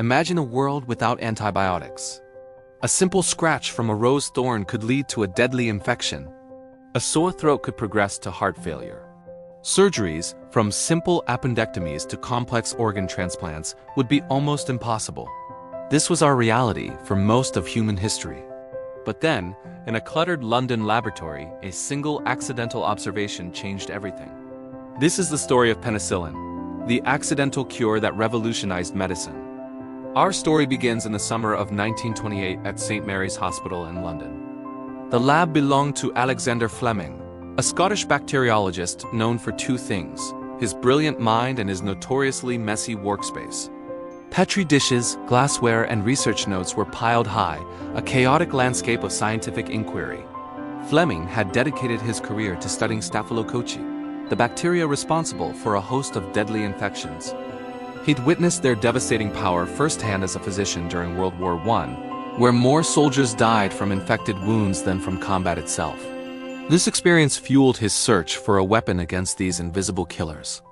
Imagine a world without antibiotics. A simple scratch from a rose thorn could lead to a deadly infection. A sore throat could progress to heart failure. Surgeries, from simple appendectomies to complex organ transplants, would be almost impossible. This was our reality for most of human history. But then, in a cluttered London laboratory, a single accidental observation changed everything. This is the story of penicillin, the accidental cure that revolutionized medicine. Our story begins in the summer of 1928 at St. Mary's Hospital in London. The lab belonged to Alexander Fleming, a Scottish bacteriologist known for two things: his brilliant mind and his notoriously messy workspace. Petri dishes, glassware, and research notes were piled high, a chaotic landscape of scientific inquiry. Fleming had dedicated his career to studying Staphylococci, the bacteria responsible for a host of deadly infections. He'd witnessed their devastating power firsthand as a physician during World War I, where more soldiers died from infected wounds than from combat itself. This experience fueled his search for a weapon against these invisible killers.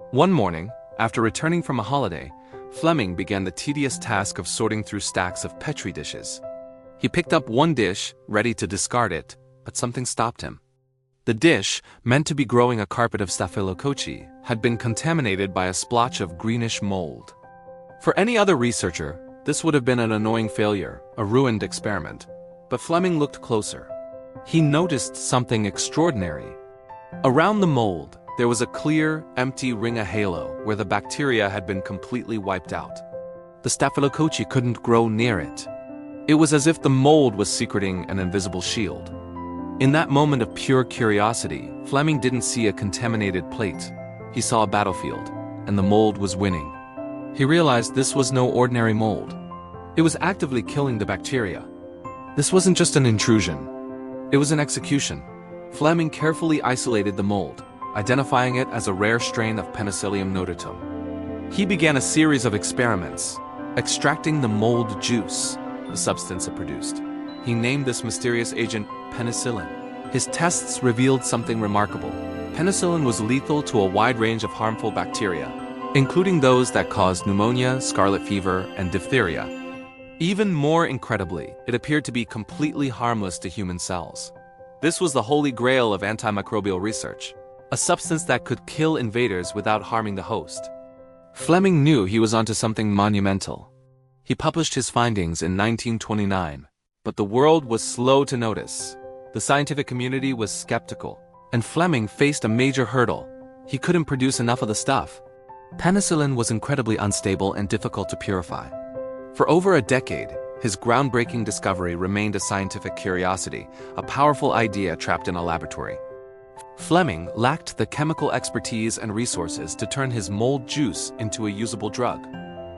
One morning, after returning from a holiday, Fleming began the tedious task of sorting through stacks of Petri dishes. He picked up one dish, ready to discard it, but something stopped him. The dish, meant to be growing a carpet of Staphylococci, had been contaminated by a splotch of greenish mold. For any other researcher, this would have been an annoying failure, a ruined experiment. But Fleming looked closer. He noticed something extraordinary. Around the mold, there was a clear, empty ring, a halo, where the bacteria had been completely wiped out. The Staphylococci couldn't grow near it. It was as if the mold was secreting an invisible shield. In that moment of pure curiosity, Fleming didn't see a contaminated plate. He saw a battlefield, and the mold was winning. He realized this was no ordinary mold. It was actively killing the bacteria. This wasn't just an intrusion. It was an execution. Fleming carefully isolated the mold, identifying it as a rare strain of Penicillium notatum. He began a series of experiments, extracting the mold juice, the substance it produced. He named this mysterious agent penicillin. His tests revealed something remarkable. Penicillin was lethal to a wide range of harmful bacteria, including those that caused pneumonia, scarlet fever, and diphtheria. Even more incredibly, it appeared to be completely harmless to human cells. This was the holy grail of antimicrobial research, a substance that could kill invaders without harming the host. Fleming knew he was onto something monumental. He published his findings in 1929, but the world was slow to notice. The scientific community was skeptical, and Fleming faced a major hurdle. He couldn't produce enough of the stuff. Penicillin was incredibly unstable and difficult to purify. For over a decade, his groundbreaking discovery remained a scientific curiosity, a powerful idea trapped in a laboratory. Fleming lacked the chemical expertise and resources to turn his mold juice into a usable drug.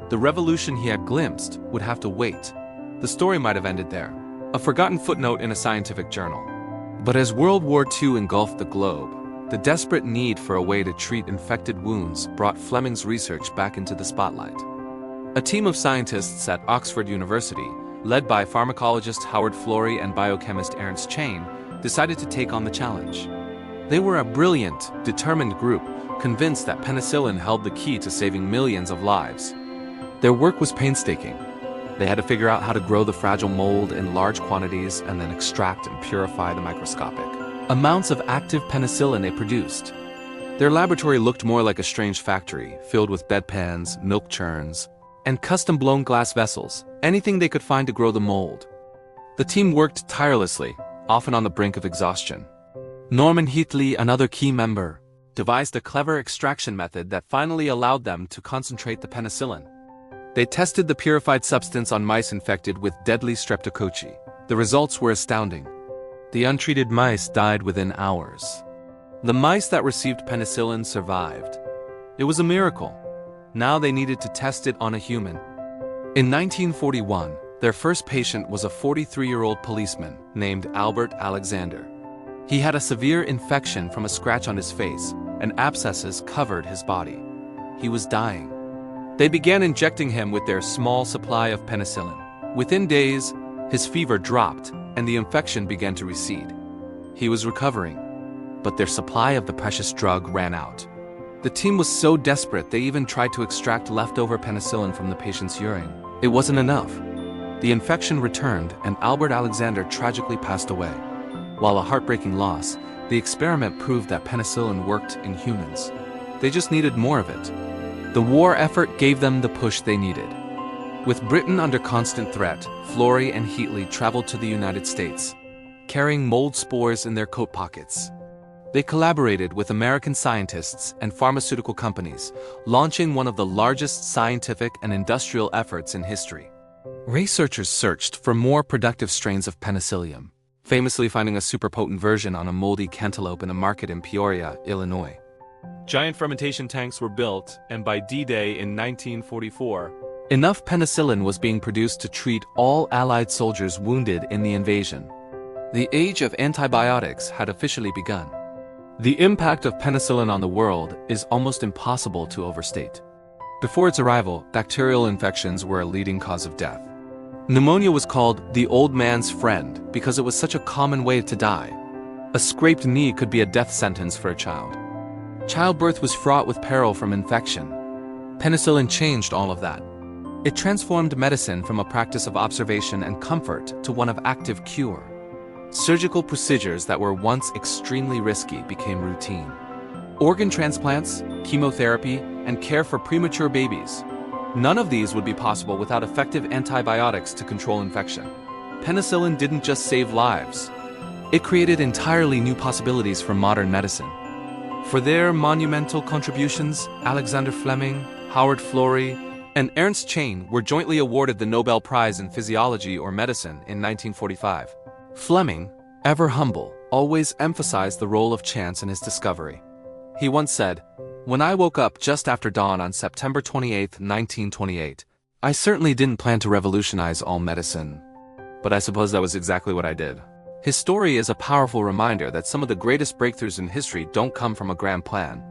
The revolution he had glimpsed would have to wait. The story might have ended there, a forgotten footnote in a scientific journal. But as World War II engulfed the globe, the desperate need for a way to treat infected wounds brought Fleming's research back into the spotlight. A team of scientists at Oxford University, led by pharmacologist Howard Florey and biochemist Ernst Chain, decided to take on the challenge. They were a brilliant, determined group, convinced that penicillin held the key to saving millions of lives. Their work was painstaking. They had to figure out how to grow the fragile mold in large quantities and then extract and purify the microscopic amounts of active penicillin they produced. Their laboratory looked more like a strange factory, filled with bedpans, milk churns, and custom-blown glass vessels, anything they could find to grow the mold. The team worked tirelessly, often on the brink of exhaustion. Norman Heatley, another key member, devised a clever extraction method that finally allowed them to concentrate the penicillin. They tested the purified substance on mice infected with deadly streptococci. The results were astounding. The untreated mice died within hours. The mice that received penicillin survived. It was a miracle. Now they needed to test it on a human. In 1941, their first patient was a 43-year-old policeman named Albert Alexander. He had a severe infection from a scratch on his face, and abscesses covered his body. He was dying. They began injecting him with their small supply of penicillin. Within days, his fever dropped, and the infection began to recede. He was recovering, but their supply of the precious drug ran out. The team was so desperate they even tried to extract leftover penicillin from the patient's urine. It wasn't enough. The infection returned and Albert Alexander tragically passed away. While a heartbreaking loss, the experiment proved that penicillin worked in humans. They just needed more of it. The war effort gave them the push they needed. With Britain under constant threat, Florey and Heatley traveled to the United States, carrying mold spores in their coat pockets. They collaborated with American scientists and pharmaceutical companies, launching one of the largest scientific and industrial efforts in history. Researchers searched for more productive strains of penicillium, famously finding a super-potent version on a moldy cantaloupe in a market in Peoria, Illinois. Giant fermentation tanks were built, and by D-Day in 1944, enough penicillin was being produced to treat all Allied soldiers wounded in the invasion. The age of antibiotics had officially begun. The impact of penicillin on the world is almost impossible to overstate. Before its arrival, bacterial infections were a leading cause of death. Pneumonia was called the old man's friend because it was such a common way to die. A scraped knee could be a death sentence for a child. Childbirth was fraught with peril from infection. Penicillin changed all of that. It transformed medicine from a practice of observation and comfort to one of active cure. Surgical procedures that were once extremely risky became routine. Organ transplants, chemotherapy, and care for premature babies. None of these would be possible without effective antibiotics to control infection. Penicillin didn't just save lives. It created entirely new possibilities for modern medicine. For their monumental contributions, Alexander Fleming, Howard Florey, and Ernst Chain were jointly awarded the Nobel Prize in Physiology or Medicine in 1945. Fleming, ever humble, always emphasized the role of chance in his discovery. He once said, "When I woke up just after dawn on September 28, 1928, I certainly didn't plan to revolutionize all medicine. But I suppose that was exactly what I did." His story is a powerful reminder that some of the greatest breakthroughs in history don't come from a grand plan.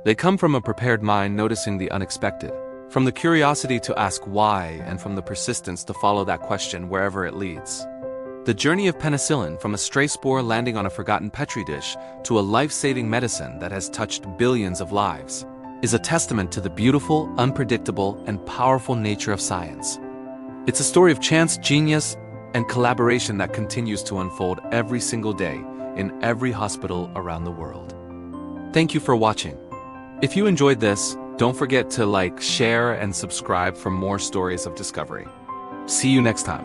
They come from a prepared mind noticing the unexpected, from the curiosity to ask why, and from the persistence to follow that question wherever it leads. The journey of penicillin, from a stray spore landing on a forgotten petri dish to a life-saving medicine that has touched billions of lives, is a testament to the beautiful, unpredictable, and powerful nature of science. It's a story of chance, genius, and collaboration that continues to unfold every single day in every hospital around the world. Thank you for watching. If you enjoyed this, don't forget to like, share, and subscribe for more stories of discovery. See you next time.